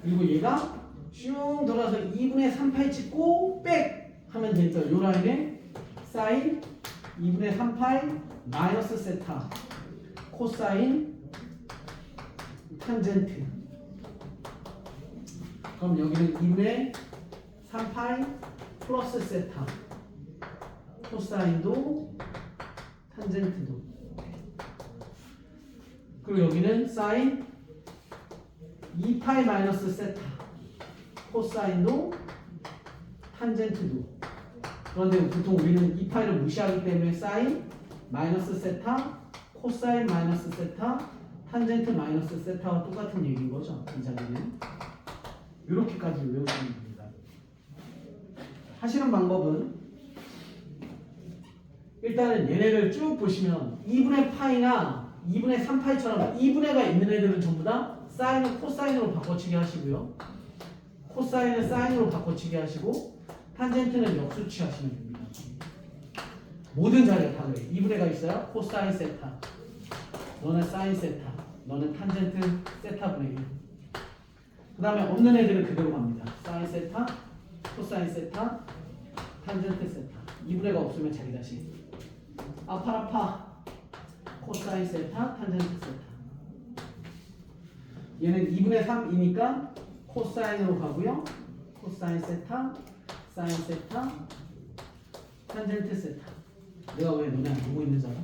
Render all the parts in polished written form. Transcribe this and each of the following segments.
그리고 얘가 슝 돌아서 2분의 3파이 찍고 백 하면 되니까 요 라인에 사인 2분의 3파이 마이너스 세타 코사인 탄젠트. 그럼 여기는 2분의 3파이 플러스 세타 코사인도 탄젠트도. 그리고 여기는 사인 2파이 마이너스 세타 코사인도 탄젠트도. 그런데 보통 우리는 2파이를 무시하기 때문에 사인 마이너스 세타 코사인 마이너스 세타 탄젠트 마이너스 세타와 똑같은 얘기인 거죠. 이 자리는 이렇게까지 외우시면 됩니다. 하시는 방법은 일단은 얘네를 쭉 보시면 2분의 파이나 2분의 3파이처럼 2분의가 있는 애들은 전부 다 사인을 코사인으로 바꿔치기 하시고요. 코사인을 사인으로 바꿔치기 하시고 탄젠트는 역수치 하시면 됩니다. 모든 자리에 다 그래요. 2분의가 있어요. 코사인 세타. 너는 사인 세타. 너는 탄젠트 세타 분의 1. 그 다음에 없는 애들은 그대로 갑니다. 사인 세타, 코사인 세타, 탄젠트 세타. 2분의가 없으면 자기 다시. 아파. 코사인 세타, 탄젠트 세타. 얘는 2분의 3이니까 코사인으로 가고요. 코사인 세타, 사인 세타, 탄젠트 세타. 내가 왜 너네 안 보고 있는 줄 알아?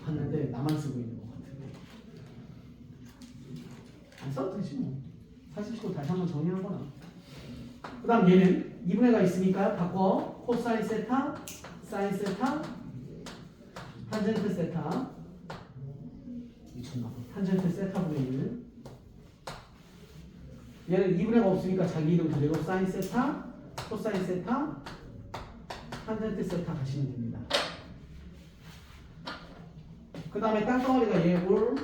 봤는데 나만 쓰고 있는 것 같은데. 안 써도 되지 뭐. 40초 다시 한번 정리하거나. 그 다음 얘는 2분의가 있으니까 바꿔. 코사인 세타, 사인 세타, 탄젠트 세타. 미쳤나 봐. 탄젠트 세타 분의 1. 얘는 2분의가 없으니까 자기 이름 그대로 사인 세타, 코사인 세타, 탄젠트 세타 가시면 됩니다. 그 다음에 땅덩어리가 얘 올,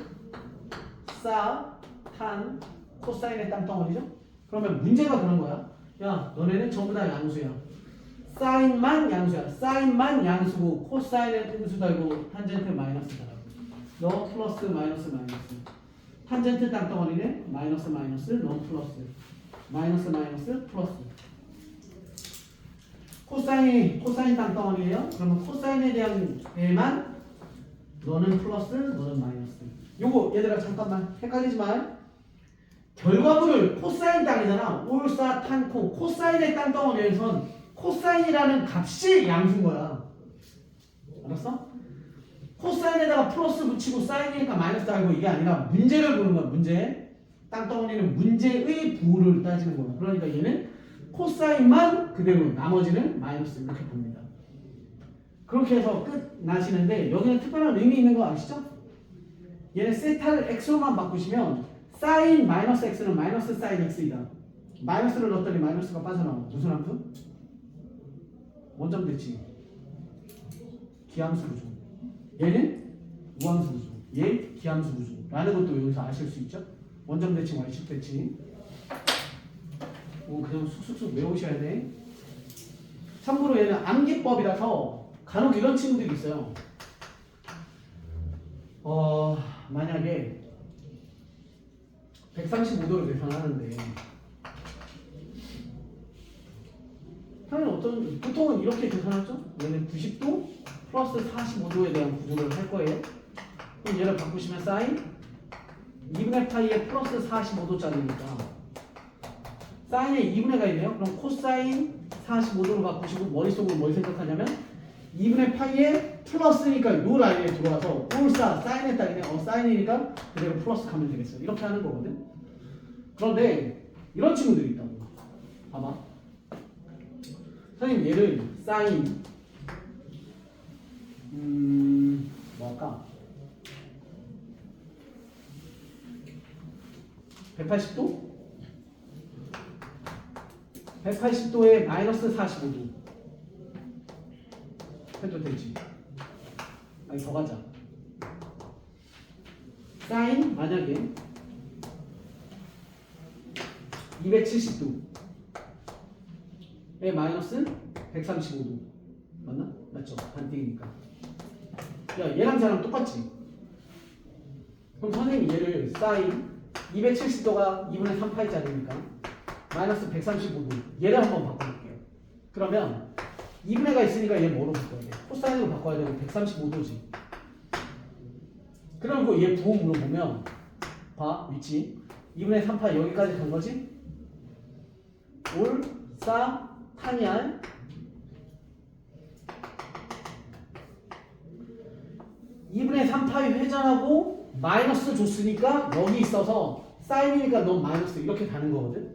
사, 탄, 코사인의 땅덩어리죠? 그러면 문제가 그런 거야. 야, 너네는 전부 다 양수야. 사인만 양수야. 사인만 양수고 코사인은 음수 달고 탄젠트 마이너스다. 너 플러스 마이너스 마이너스. 탄젠트 땅덩어리는 마이너스 마이너스 넌 플러스. 마이너스 마이너스 플러스. 코사인 땅덩어리예요. 그러면 코사인에 대한 애만 너는 플러스 너는 마이너스. 요거 얘들아 잠깐만 헷갈리지 마. 결과물을 코사인 땅이잖아. 올사 탄코 코사인의 땅덩어리에선 코사인이라는 값이 양수인 거야. 알았어? 코사인에다가 플러스 붙이고 사인이니까 마이너스 달고 이게 아니라 문제를 보는 거야. 문제. 땅덩어리는 문제의 부호를 따지는 거야. 그러니까 얘는 코사인만 그대로 나머지는 마이너스 이렇게 봅니다. 그렇게 해서 끝나시는데 여기는 특별한 의미 있는 거 아시죠? 얘는 세타를 x로만 바꾸시면 사인 마이너스 x는 마이너스 사인 x이다. 마이너스를 넣었더니 마이너스가 빠져나와. 무슨 함수? 원점 대칭. 기함수 구조. 얘는 우함수 구조. 얘 기함수 구조. 라는 것도 여기서 아실 수 있죠? 원점 대칭, y축 대칭. 그냥 쑥쑥쑥 외우셔야 돼. 참고로 얘는 암기법이라서 간혹 이런 친구들이 있어요. 만약에 135도를 계산하는데 보통은 이렇게 계산하죠? 얘는 90도 플러스 45도에 대한 구조를 할 거예요. 그럼 얘를 바꾸시면 사인 2분의 파이에 플러스 45도짜리니까 사인에 2분의가 있네요. 그럼 코사인 45도로 바꾸시고 머릿속으로 뭘 생각하냐면 2분의 파이에 플러스니까 요 라인에 들어와서 올사 사인의 땅이네. 사인이니까 그대로 플러스 가면 되겠어요. 이렇게 하는 거거든. 그런데 이런 친구들이 있다고. 봐봐. 선생님 얘를 사인 뭐 할까? 180도? 180도에 마이너스 45도 해도 되지. 아니 더 가자. 사인 만약에 270도에 마이너스 135도 맞나? 맞죠? 반띵이니까. 야 얘랑 쟤랑 똑같지? 그럼 선생님이 얘를 사인 270도가 2분의 3파이짜리니까 마이너스 135도. 얘를 한번 바꿔볼게요. 그러면 2분의가 있으니까 얘 뭐로 바꿔야 돼? 코사인으로 바꿔야 되고 135도지. 그리고 얘 부호 물어보면 봐 위치 2분의 3파 여기까지 간 거지? 올, 싸, 탄이알 2분의 3파이 회전하고 마이너스 줬으니까 여기 있어서 사인이니까 넌 마이너스 이렇게 가는 거거든.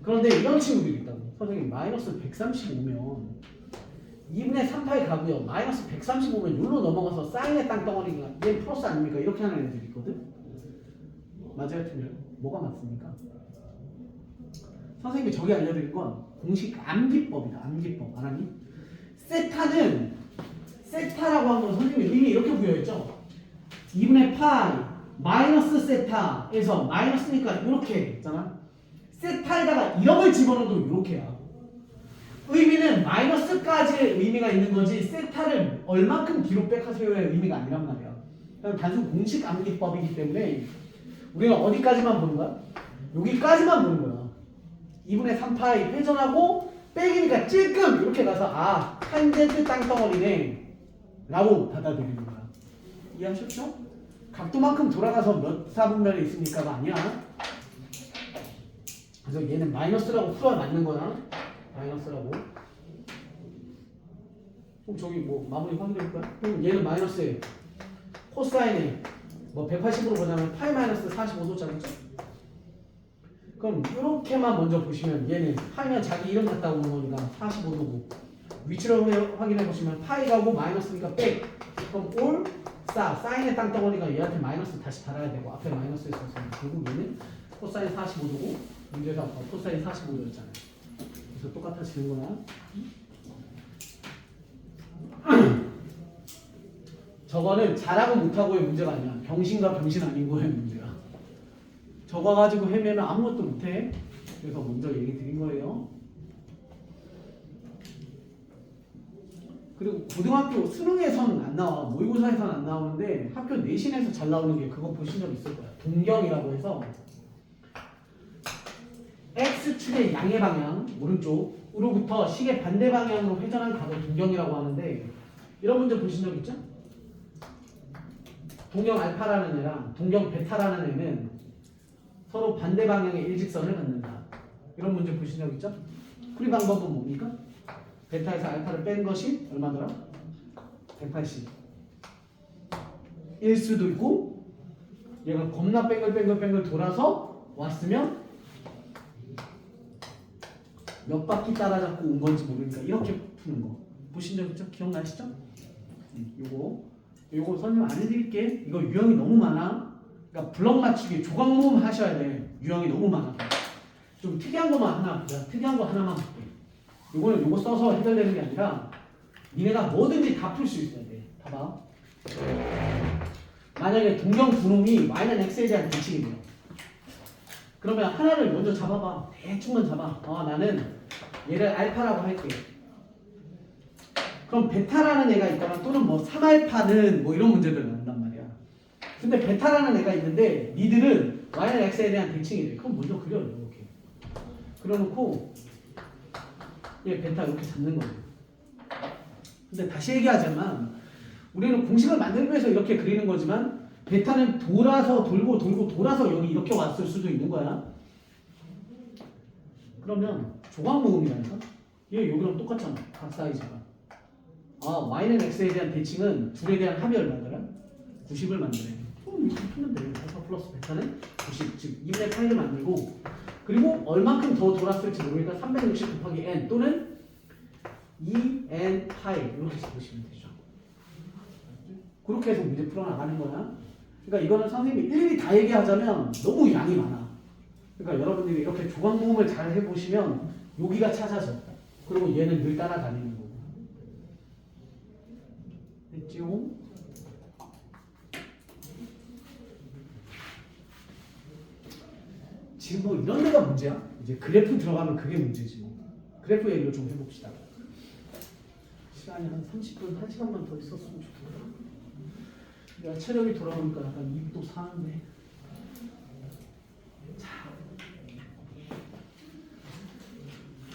그런데 이런 친구들이 있다고. 선생님 마이너스 135면 2분의 3파이 가고요. 마이너스 135면 여기로 넘어가서 사인의 땅덩어리가 얘 플러스 아닙니까? 이렇게 하는 애들이 있거든. 맞아요? 틀려요? 뭐가 맞습니까? 선생님이 저기 알려드린 건 공식 암기법이다. 암기법. 알았니? 세타라고 한 건 선생님이 이미 이렇게 부여했죠. 2분의 파이 마이너스 세타에서 마이너스니까 이렇게 있잖아. 세타에다가 1억을 집어넣어도 이렇게야. 의미는 마이너스까지의 의미가 있는 거지 세타를 얼만큼 뒤로 백하세요의 의미가 아니란 말이야. 그냥 단순 공식 암기법이기 때문에 우리가 어디까지만 보는 거야? 여기까지만 보는 거야. 2분의 3파이 회전하고 백이니까 찔끔 이렇게 가서 아 탄젠트 땅덩어리네 라고 받아들이는 거야. 이해하셨죠? 각도만큼 돌아가서 몇 사분면에 있으니까가 아니야. 그래서 얘는 마이너스라고 풀어야 맞는 거야. 마이너스라고. 그럼 저기 뭐 마무리 확인해 볼까요? 그럼 얘는 마이너스에 코사인에 뭐 180으로 보자면 파이 마이너스 45도짜리죠? 그럼 이렇게만 먼저 보시면 얘는 파이면 자기 이름 갖다 오는 거니까 45도고 위치를 확인해 보시면 파이 가고 마이너스니까 백. 그럼 올, 싸, 사인의 땅덩어리가 얘한테 마이너스 다시 달아야 되고 앞에 마이너스 있어서 결국 얘는 코사인 45도고 문제가 코사인 45도였잖아요. 그래서 똑같아지는 거야. 저거는 잘하고 못하고의 문제가 아니야. 병신과 병신 아닌고의 문제야. 저거 가지고 헤매면 아무것도 못해. 그래서 먼저 얘기 드린 거예요. 그리고 고등학교 수능에서는 안 나와. 모의고사에서는 안 나오는데 학교 내신에서 잘 나오는 게 그거 보신 적 있을 거야. 동경이라고 해서 X축의 양의 방향 오른쪽으로부터 시계 반대 방향으로 회전한 각을 동경이라고 하는데 이런 문제 보신 적 있죠? 동경 알파라는 애랑 동경 베타라는 애는 서로 반대 방향의 일직선을 갖는다. 이런 문제 보신 적 있죠? 풀이 방법은 뭡니까? 베타에서 알파를 뺀 것이 얼마더라? 180. 일 수도 있고 얘가 겁나 뺑글뺑글 돌아서 왔으면 몇 바퀴 따라잡고 온 건지 모르니까 이렇게 푸는 거 보신 적 있죠? 기억나시죠? 요거 설명 안 해드릴게. 이거 유형이 너무 많아. 그러니까 블럭 맞추기 조각 모음 하셔야 돼. 유형이 너무 많아. 좀 특이한 거만 하나 보자. 특이한 거 하나만 볼게. 요거는 요거 써서 해결되는 게 아니라 니네가 뭐든지 다 풀 수 있어야 돼. 봐봐. 만약에 동경 두 놈이 y는 x에 대한 대칭이래요. 그러면 하나를 먼저 잡아봐. 대충만 잡아. 나는 얘를 알파라고 할게. 그럼 베타라는 애가 있거나 또는 뭐 3알파는 뭐 이런 문제들 나온단 말이야. 근데 베타라는 애가 있는데 니들은 y는 x에 대한 대칭이래. 그럼 먼저 그려 이렇게. 그려놓고 얘 베타 이렇게 잡는 거예요. 근데 다시 얘기하자면 우리는 공식을 만들기 위해서 이렇게 그리는 거지만 베타는 돌아서 돌아서 여기 이렇게 왔을 수도 있는 거야. 그러면 조각 모음이라니까? 얘 여기랑 똑같잖아. 각 사이즈가. y는 x에 대한 대칭은 둘에 대한 합이 얼마더라? 90을 만드네. 이렇게 풀면 돼. 알파 플러스 베타는 90, 즉 2분의 8을 만들고 그리고 얼만큼 더 돌았을지 모르니까 360 곱하기 n 또는 2n 파이 이렇게 잡으시면 되죠. 그렇게 해서 문제 풀어나가는 거야. 그러니까 이거는 선생님이 일일이 다 얘기하자면 너무 양이 많아. 그러니까 여러분들이 이렇게 조각 모음을 잘 해보시면 여기가 찾아져. 그리고 얘는 늘 따라다니는 거고. 됐죠? 지금 뭐 이런 데가 문제야? 이제 그래프 들어가면 그게 문제지 뭐. 그래프 얘기를 좀 해봅시다. 시간이 한 30분, 1시간만 더 있었으면 좋겠다. 내가 체력이 돌아오니까 약간 입도 사는데.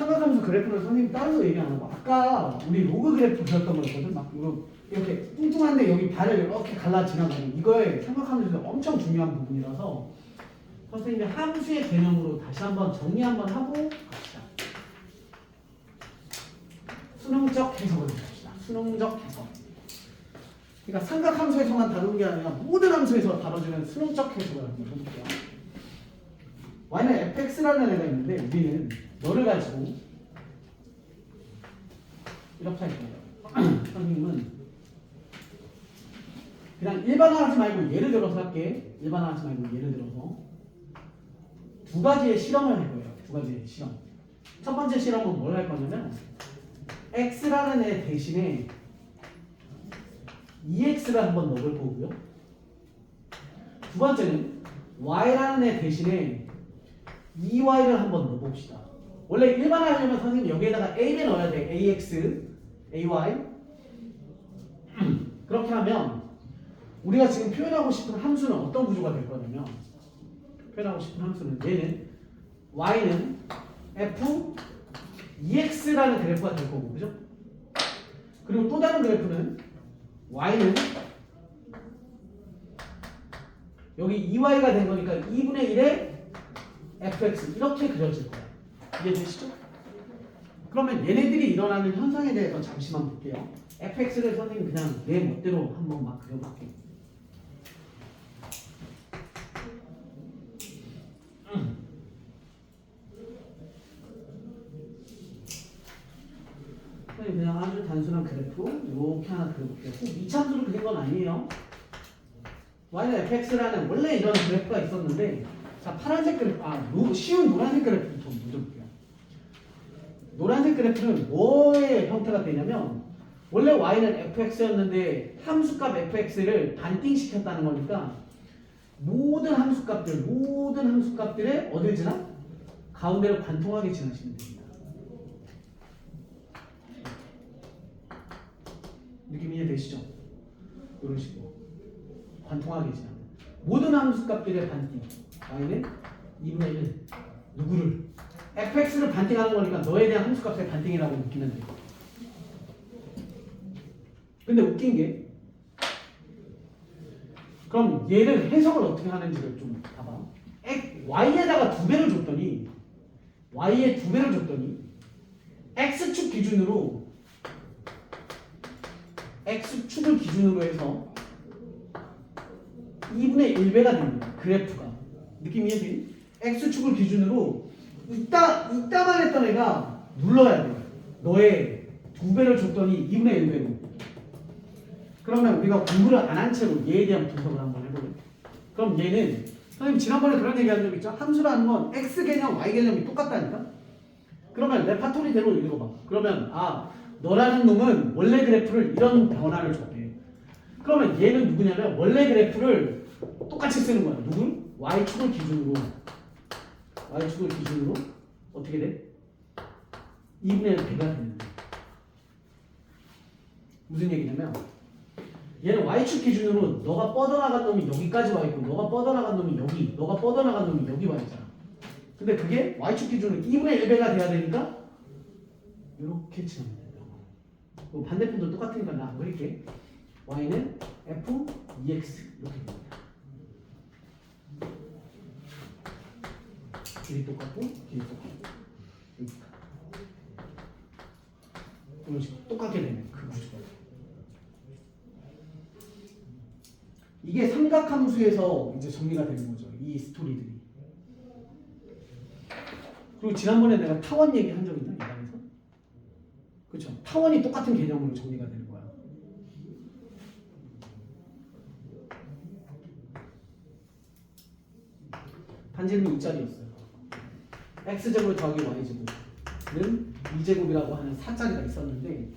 삼각함수 그래프를 선생님 따로 얘기 안 하고 아까 우리 로그 그래프 그렸던 거였거든. 막 이렇게 뚱뚱한데 여기 발을 이렇게 갈라 지나가는 이거에 삼각함수에서 엄청 중요한 부분이라서 선생님이 함수의 개념으로 다시 한번 정리 한번 하고 갑시다. 수능적 해석을 해봅시다. 수능적 해석. 그러니까 삼각함수에서만 다루는 게 아니라 모든 함수에서 다뤄주는 수능적 해석을 한번 해볼게요. y는 fx라는 애가 있는데 우리는 너를 가지고 이렇게 할 거예요. 선생님은 그냥 일반화하지 말고 예를 들어서 할게. 일반화하지 말고 예를 들어서 두 가지의 실험을 할 거예요. 두 가지의 실험. 첫 번째 실험은 뭘 할 거냐면 x라는 애 대신에 ex를 한번 넣어볼 거고요. 두 번째는 y라는 애 대신에 EY를 한번 넣어봅시다. 원래 일반화하려면 선생님 여기에다가 A를 넣어야 돼. AX, AY. 그렇게 하면 우리가 지금 표현하고 싶은 함수는 어떤 구조가 될 거냐면 표현하고 싶은 함수는 얘는 Y는 F EX라는 그래프가 될 거고, 그죠? 그리고 또 다른 그래프는 Y는 여기 EY가 된 거니까 2분의 1의 fx 이렇게 그려질 거야. 이해되시죠? 그러면 얘네들이 일어나는 현상에 대해서 잠시만 볼게요. fx를 선생님 그냥 내 멋대로 한번 막 그려볼게요. 선생님 그냥 아주 단순한 그래프 이렇게 하나 그려볼게요. 꼭 이참수로 그린 건 아니에요. y는 fx라는 원래 이런 그래프가 있었는데 자, 파란색 그래프, 쉬운 노란색 그래프를 좀 먼저 볼게요. 노란색 그래프는 뭐의 형태가 되냐면 원래 y는 fx였는데 함수값 fx를 반띵시켰다는 거니까 모든 함수값들에 어딜 지나? 가운데를 관통하게 지나시면 됩니다. 느낌 이해되시죠? 이런 식으로 관통하게 지나. 모든 함수값들의 반띵. y는 2분의 1 누구를? fx를 반띵하는 거니까 너에 대한 함수값의 반띵이라고 느끼면 돼. 근데 웃긴 게 그럼 얘를 해석을 어떻게 하는지를 좀 봐봐. y에다가 2배를 줬더니 y에 2배를 줬더니 x축 기준으로 x축을 기준으로 해서 2분의 1배가 됩니다. 그래프가. 느낌 이해되니? x축을 기준으로 이따만 했던 애가 눌러야 돼. 너의 2배를 줬더니 2분의 1배로. 그러면 우리가 공부를 안 한 채로 얘에 대한 분석을 한번 해볼게요. 그럼 얘는 선생님 지난번에 그런 얘기 한 적 있죠? 함수라는 건 x 개념, y 개념이 똑같다니까? 그러면 레파토리대로 읽어봐. 그러면 너라는 놈은 원래 그래프를 이런 변화를 줬대. 그러면 얘는 누구냐면 원래 그래프를 똑같이 쓰는 거야. 누굴? y축을 기준으로 어떻게 돼? 2분의 1배가 되는 거야. 무슨 얘기냐면 얘는 y축 기준으로 너가 뻗어나간 놈이 여기까지 와 있고 너가 뻗어나간 놈이 여기, 너가 뻗어나간 놈이 여기 와 있잖아. 근데 그게 y축 기준으로 2분의 1배가 돼야 되니까 이렇게 치면 돼요. 반대편도 똑같으니까 나 안 그릴게. y는 f ex 이렇게 됩니다. 길이 똑같고 길이 똑같고 이런 식으로 똑같게 되는 그 구조가. 이게 삼각함수에서 이제 정리가 되는 거죠. 이 스토리들이. 그리고 지난번에 내가 타원 얘기 한 적 있나? 이 방에서? 그렇죠. 타원이 똑같은 개념으로 정리가 되는 거야. 반지름이 2짜리였어요. x제곱 더하기 y제곱은 2제곱이라고 하는 4짜리가 있었는데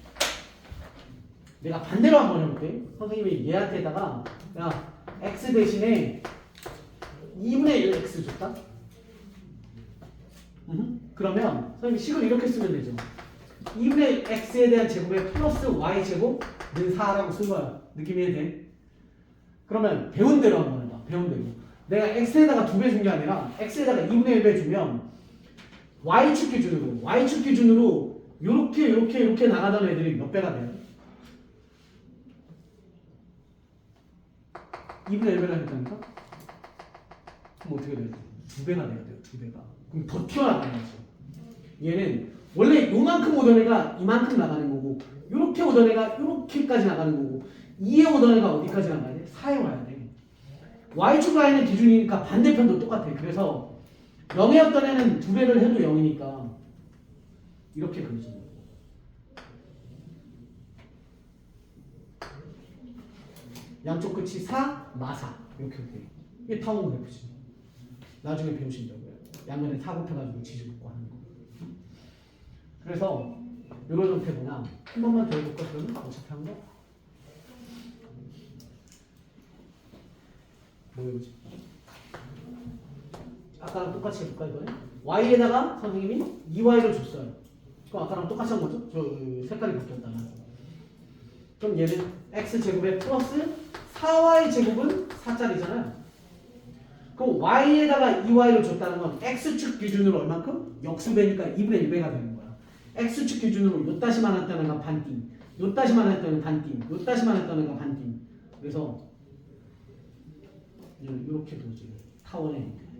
내가 반대로 한번 해볼게. 선생님이 얘한테다가 야 x 대신에 2분의 1 x 줬다. 그러면 선생님이 식을 이렇게 쓰면 되죠. 2분의 x에 대한 제곱에 플러스 y제곱은 4라고 쓴 거야. 느낌이 돼? 그러면 배운 대로 한번 해봐. 배운 대로. 내가 x에다가 2배 준 게 아니라 x에다가 2분의 1배 주면 y축 기준으로 요렇게 나가던 애들이 몇 배가 돼요? 2분의 1배가 했다니까? 그럼 어떻게 돼요? 2배가 돼야 돼요. 2배가. 그럼 더 튀어나가는 거죠. 얘는 원래 요만큼 오던 애가 이만큼 나가는 거고, 요렇게 오던 애가 요렇게까지 나가는 거고, 2에 오던 애가 어디까지 나가야 돼? 4에 와야 돼. y축 라인의 기준이니까 반대편도 똑같아. 그래서 0이었던 애는 2배를 해도 0이니까 이렇게 그려집니다. 양쪽 끝이 4, 마사 이렇게 돼요. 이게 타원 그래프지. 나중에 배우신다고요. 양면에 4 곱해가지고 지지고 하는 거. 그래서 이런 형태구나. 한 번만 더 해볼까? 그러면 어차피 한 거? 뭐였지? 아까랑 똑같이 해볼까 이번에? y에다가 선생님이 2y를 줬어요. 그럼 아까랑 똑같이 한 거죠? 저 색깔이 바뀌었다면. 그럼 얘는 x제곱에 플러스 4y제곱은 4짜리잖아요. 그럼 y에다가 2y를 줬다는 건 x축 기준으로 얼만큼? 역수배니까 2분의 1배가 되는 거야. x축 기준으로 요따시만 했다는 건 반띵, 요따시만 했다는 건 반띵, 요따시만 했다는 건 반띵. 그래서 이렇게 도지 타원의 형태입니다.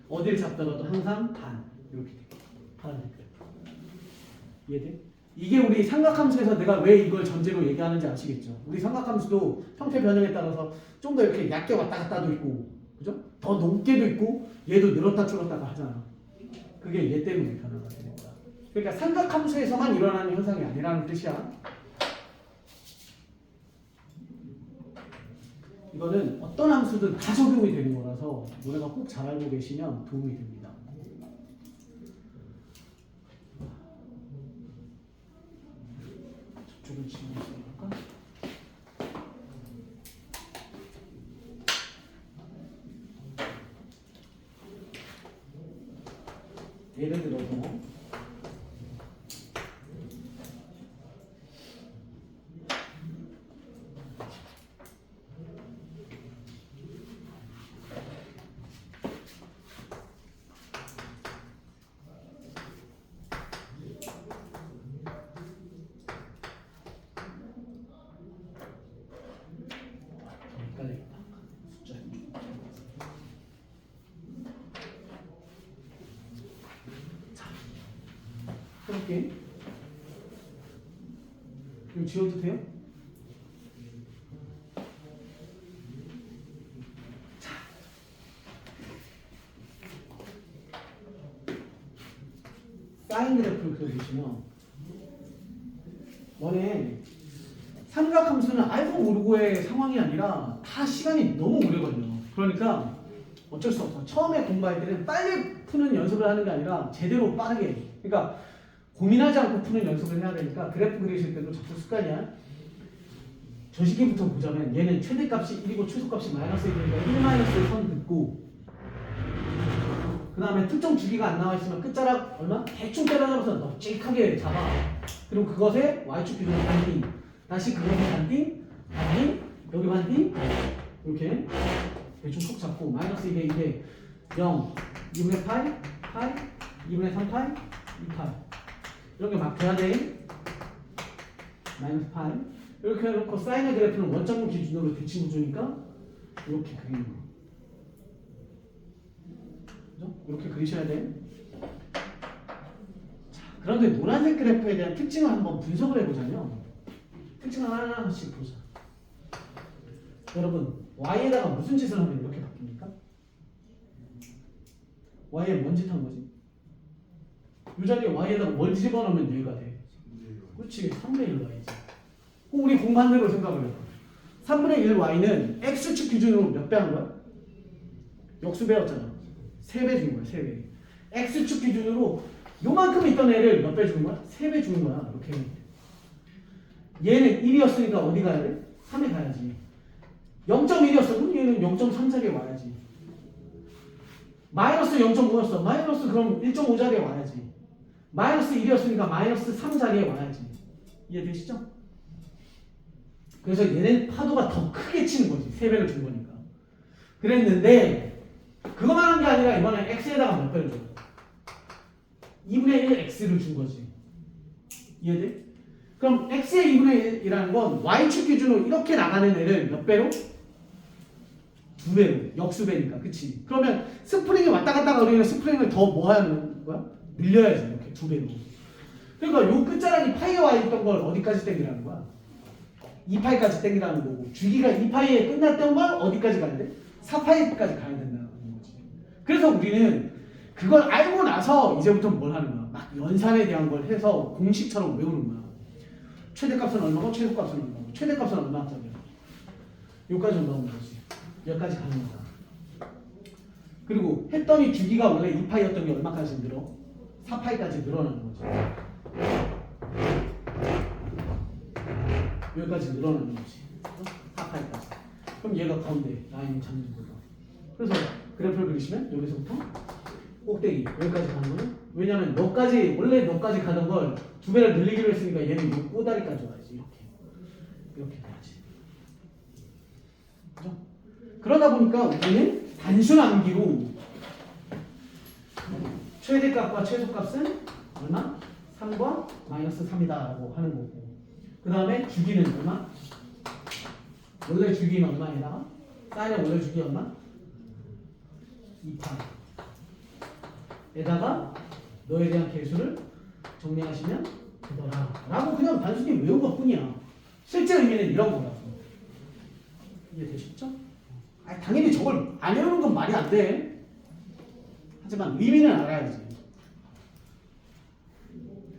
어딜 잡더라도 항상 반 이렇게 돼. 파란색 그래프. 이해돼? 이게 우리 삼각함수에서 내가 왜 이걸 전제로 얘기하는지 아시겠죠? 우리 삼각함수도 형태 변형에 따라서 좀 더 이렇게 얕게 왔다 갔다도 있고, 그죠? 더 높게도 있고, 얘도 늘었다 줄었다가 하잖아. 그게 얘 때문에 변화가 되는 거야. 그러니까 삼각함수에서만 일어나는 현상이 아니라는 뜻이야. 이거는 어떤 함수든 다 적용이 되는 거라서 너네가 꼭 잘 알고 계시면 도움이 됩니다. 저쪽을 지워볼까? 예를 들어서 해볼게. 이거 지워도 돼요? 자. 사인 그래프를 그려주시면 너네 삼각함수는 알고 모르고의 상황이 아니라 다 시간이 너무 오래 걸려. 그러니까 어쩔 수 없어. 처음에 공부할 때는 빨리 푸는 연습을 하는 게 아니라 제대로 빠르게 해. 그러니까 고민하지 않고 푸는 연습을 해야 되니까 그래프 그리실 때도 자꾸 습관이야. 저 시기부터 보자면 얘는 최대값이 1이고 최소값이 마이너스 1이니까 1 마이너스의 선 긋고, 그 다음에 특정 주기가 안 나와 있으면 끝자락 얼마? 대충 때려잡아서 널찍하게 잡아. 그리고 그것에 y축 기준으로 반띵, 다시 그것에 반띵, 반띵, 여기 반띵, 이렇게 대충 콕 잡고 마이너스 2에 2에 0, 2분의 파이, 파이, 2분의 3 파이, 2 파이 이런 게 막 돼야 돼. 마이너스 파이 이렇게 해놓고 사인의 그래프는 원점 기준으로 대칭 구조니까 이렇게 그리는 거. 그죠? 이렇게 그리셔야 돼. 자, 그런데 노란색 그래프에 대한 특징을 한번 분석을 해보자면, 특징을 하나하나씩 보자. 여러분, y에다가 무슨 짓을 하면 이렇게 바뀝니까? y에 뭔 짓 한 거지? 이 자리에 y에다가 뭘 집어넣으면 얘가 돼? 그렇지, 3분의 1 y지. 그럼 우리 공반대로 생각을 해봐. 3분의 1 y는 x축 기준으로 몇 배 한 거야? 역수배였잖아. 3배 준 거야, 3배. x축 기준으로 요만큼 있던 애를 몇 배 주는 거야? 3배 주는 거야. 이렇게. 얘는 1이었으니까 어디 가야 돼? 3에 가야지. 0.1이었어. 그럼 얘는 0.3자리에 와야지. 마이너스 0.5였어. 마이너스 그럼 1.5자리에 와야지. 마이너스 1이었으니까 마이너스 3자리에 와야지. 이해되시죠? 그래서 얘는 파도가 더 크게 치는 거지. 3배를 준 거니까. 그랬는데 그거만 한 게 아니라 이번에 x에다가 몇 배를 줘? 2분의 1 x를 준 거지. 이해돼? 그럼 x의 2분의 1이라는 건 y축 기준으로 이렇게 나가는 애를 몇 배로? 2배로. 역수배니까. 그치? 그러면 스프링이 왔다 갔다 거리는 스프링을 더 뭐 하는 거야? 늘려야지. 이렇게 2배로. 그러니까 요 끝자락이 파이에 와 있던 걸 어디까지 땡기라는 거야? 2파이까지 땡기라는 거고, 주기가 2파이에 끝났던 걸 어디까지 가야 돼? 4파이까지 가야 된다는 거지. 그래서 우리는 그걸 알고 나서 이제부터 뭘 하는 거야? 막 연산에 대한 걸 해서 공식처럼 외우는 거야. 최대값은 얼마고 최소값은 얼마고 최대값은 얼마짜리야. 여기까지 올라오는 거지. 여기까지 가는 거야. 그리고 했더니 주기가 원래 2파이였던 게 얼마까지 늘어? 4파이까지 늘어나는 거지. 여기까지 늘어나는 거지. 4파이까지. 그럼 얘가 가운데 라인이 잡는 거죠. 그래서 그래프를 그리시면 여기서부터 꼭대기 여기까지 가는 거예요. 왜냐면 너까지 원래 너까지 가던 걸 2배를 늘리기로 했으니까 얘는 이 꼬다리까지 와야지. 이렇게 돼야지. 그죠? 그러다 보니까 우리는 단순 암기로 최대값과 최소값은 얼마? 3과 마이너스 3이다라고 하는 거고, 그 다음에 주기는 얼마? 원래 주기는 얼마에다가 사인의 원래 주기 얼마? 2파에다가 너에 대한 개수를 정리하시면 되더라 라고 그냥 단순히 외운 것 뿐이야. 실제 의미는 이런 거라고. 이해되셨죠? 아니, 당연히 저걸 안 외우는 건 말이 안 돼. 하지만 의미는 알아야지.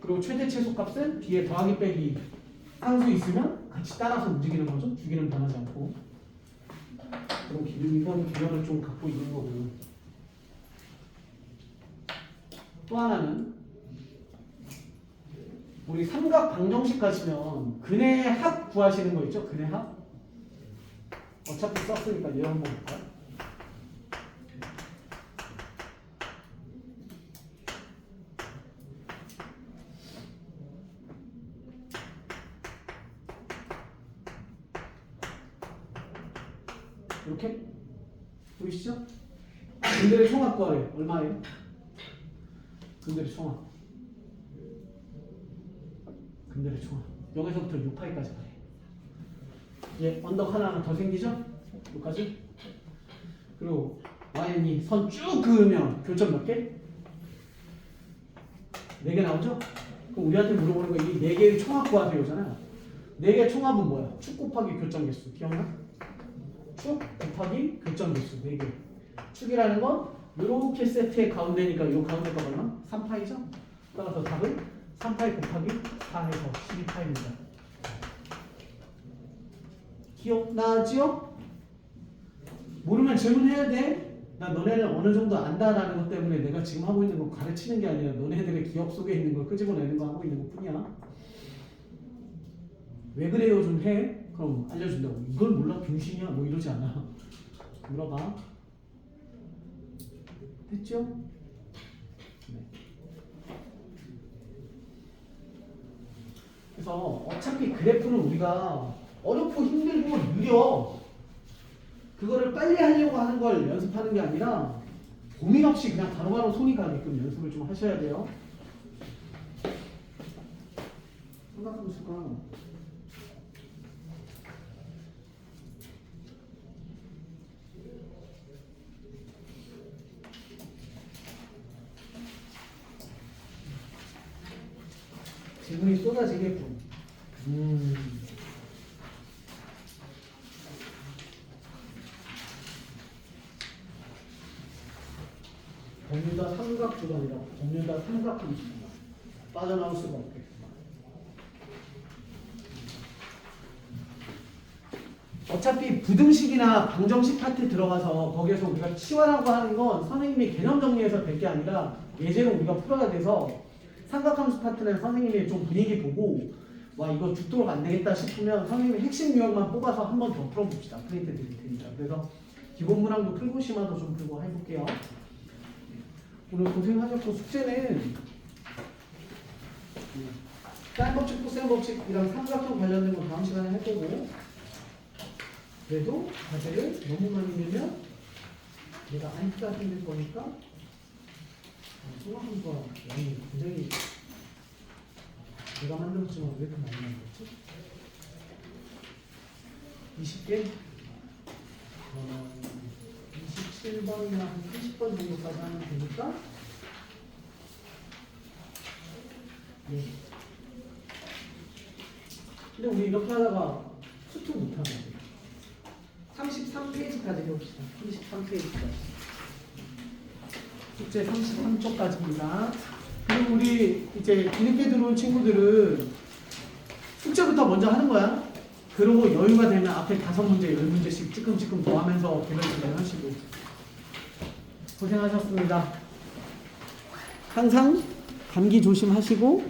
그리고 최대 최소값은 뒤에 더하기 빼기 상수 있으면 같이 따라서 움직이는 거죠. 주기는 변하지 않고. 그럼 이번 개념을 좀 갖고 있는 거고. 또 하나는 우리 삼각 방정식 가시면 근의 합 구하시는 거 있죠? 근의 합. 어차피 썼으니까 얘 한번 볼까요? 이렇게 보이시죠? 근들의 총합 구하래. 얼마예요? 근들의 총합. 근들의 총합. 여기서부터 6파이까지 가요. 예, 언덕 하나 더 생기죠? 여기까지. 그리고 y이 선 쭉 그으면 교점 몇 개? 4개 나오죠? 그럼 우리한테 물어보는 거 이 4개의 총합 구하세요잖아요. 4개 총합은 뭐야? 축 곱하기 교점 개수. 기억나? 축 곱하기 교점 개수 4개. 축이라는 건 이렇게 세트의 가운데니까 이 가운데가 얼마? 3파이죠? 따라서 답은 3파이 곱하기 4해서 12파이입니다. 기억나지요? 모르면 질문해야 돼. 나 너네는 어느 정도 안다라는 것 때문에 내가 지금 하고 있는 거 가르치는 게 아니라 너네들의 기억 속에 있는 걸 끄집어내는 거 하고 있는 것 뿐이야. 왜 그래요 좀 해? 그럼 알려준다고. 이걸 몰라 병신이야 뭐 이러지 않아. 물어봐. 됐죠? 네. 그래서 어차피 그래프는 우리가 어렵고 힘들고 느려. 그거를 빨리 하려고 하는 걸 연습하는 게 아니라 고민 없이 그냥 바로바로 손이 가게끔 연습을 좀 하셔야 돼요. 삼각함수가 질문이 쏟아지겠군. 버뮤다 삼각구간이라고. 버뮤다 삼각함수구간. 빠져나올 수가 없겠구만. 어차피 부등식이나 방정식 파트 들어가서 거기에서 우리가 치환하고 하는 건 선생님이 개념 정리해서 될 게 아니라 예제로 우리가 풀어야 돼서 삼각함수 파트는 선생님이 좀 분위기 보고 와 이거 죽도록 안 되겠다 싶으면 선생님이 핵심 유형만 뽑아서 한 번 더 풀어봅시다. 프린트 드릴 테니까. 그래서 기본 문항도 풀고 심화도 좀 풀고 해볼게요. 오늘 고생하셨고 숙제는 사인 법칙, 코사인 법칙 이런 삼각형 관련된 거 다음 시간에 할 거고, 그래도 과제를 너무 많이 내면 내가 안티가 생길 거니까 수강과 양이 굉장히 내가 만들었지만 왜 이렇게 많이 만들었지? 20개? 27번이나 한 30번 정도까지 하면 되니까 예. 근데 우리 이렇게 하다가 수트 못하네. 33페이지까지 해봅시다. 33페이지까지. 숙제 33쪽까지입니다. 그리고 우리 이제 뒤늦게 들어온 친구들은 숙제부터 먼저 하는 거야. 그러고 여유가 되면 앞에 5문제, 10문제씩 찔끔찔끔 더 하면서 개별 진행하시고. 고생하셨습니다. 항상 감기 조심하시고